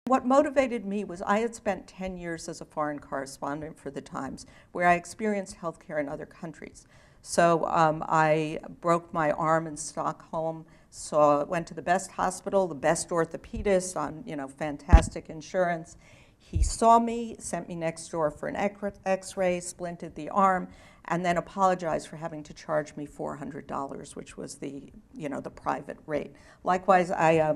What motivated me was I had spent 10 years as a foreign correspondent for the Times, where I experienced healthcare in other countries. So I broke my arm in Stockholm, went to the best hospital, the best orthopedist on fantastic insurance. He saw me, sent me next door for an x-ray, splinted the arm, and then apologized for having to charge me $400, which was the private rate. Likewise, I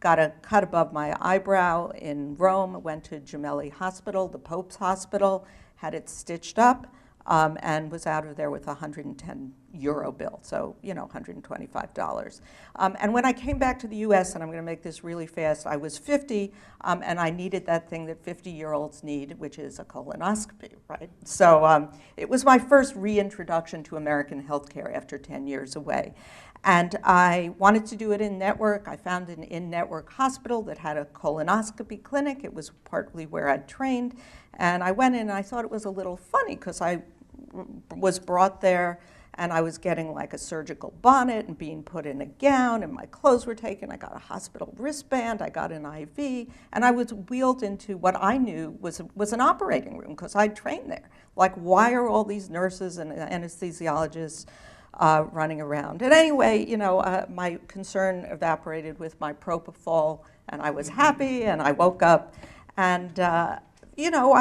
got a cut above my eyebrow in Rome, went to Gemelli Hospital, the Pope's hospital, had it stitched up, and was out of there with a €110 bill, so $125. And when I came back to the US, and I'm going to make this really fast, I was 50, and I needed that thing that 50-year-olds need, which is a colonoscopy, right? So it was my first reintroduction to American healthcare after 10 years away. And I wanted to do it in-network. I found an in-network hospital that had a colonoscopy clinic. It was partly where I'd trained. And I went in and I thought it was a little funny because I was brought there and I was getting like a surgical bonnet and being put in a gown and my clothes were taken. I got a hospital wristband, I got an IV, and I was wheeled into what I knew was an operating room because I'd trained there. Like, why are all these nurses and anesthesiologists running around? And anyway, my concern evaporated with my propofol, and I was happy, and I woke up, and I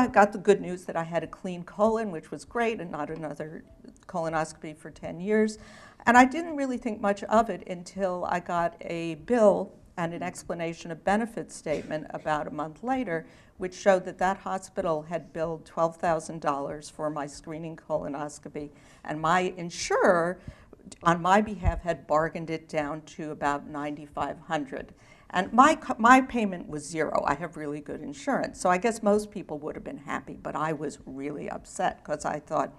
got the good news that I had a clean colon, which was great, and not another colonoscopy for 10 years. And I didn't really think much of it until I got a bill and an explanation of benefits statement about a month later, which showed that that hospital had billed $12,000 for my screening colonoscopy, and my insurer, on my behalf, had bargained it down to about $9,500. And my payment was zero. I have really good insurance. So I guess most people would have been happy, but I was really upset because I thought,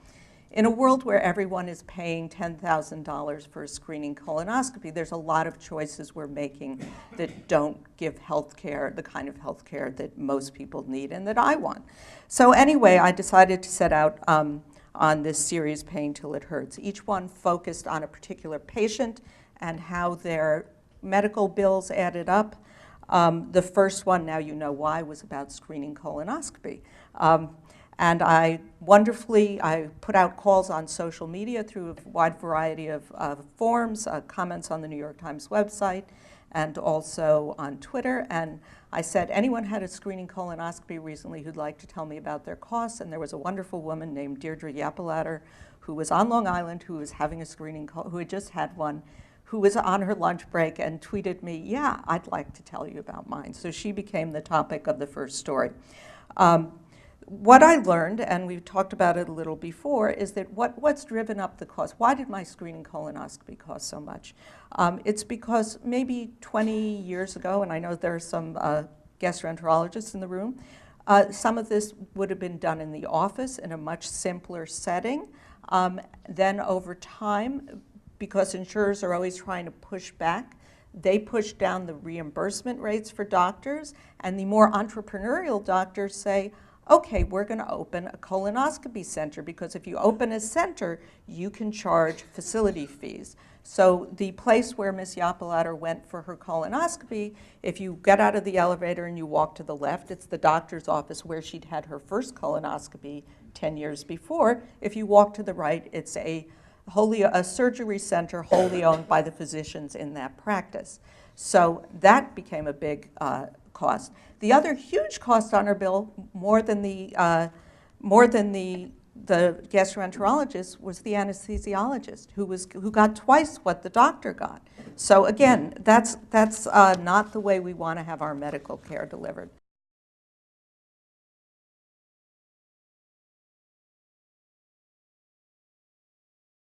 in a world where everyone is paying $10,000 for a screening colonoscopy, there's a lot of choices we're making that don't give health care, the kind of health care that most people need and that I want. So anyway, I decided to set out on this series, Paying Till It Hurts. Each one focused on a particular patient and how their medical bills added up. The first one, Now You Know Why, was about screening colonoscopy. And I put out calls on social media through a wide variety of forums, comments on the New York Times website, and also on Twitter. And I said, anyone had a screening colonoscopy recently who'd like to tell me about their costs? And there was a wonderful woman named Deirdre Yapalater who was on Long Island, who was having a screening who had just had one, who was on her lunch break and tweeted me, yeah, I'd like to tell you about mine. So she became the topic of the first story. What I learned, and we've talked about it a little before, is that what's driven up the cost? Why did my screening colonoscopy cost so much? It's because maybe 20 years ago, and I know there are some gastroenterologists in the room, some of this would have been done in the office in a much simpler setting. Then over time, because insurers are always trying to push back, they push down the reimbursement rates for doctors, and the more entrepreneurial doctors say, okay, we're going to open a colonoscopy center, because if you open a center, you can charge facility fees. So the place where Ms. Yapalater went for her colonoscopy, if you get out of the elevator and you walk to the left, it's the doctor's office where she'd had her first colonoscopy 10 years before. If you walk to the right, it's a surgery center wholly owned by the physicians in that practice. So that became a big cost. The other huge cost on our bill, more than the gastroenterologist, was the anesthesiologist, who got twice what the doctor got. So again, that's not the way we want to have our medical care delivered.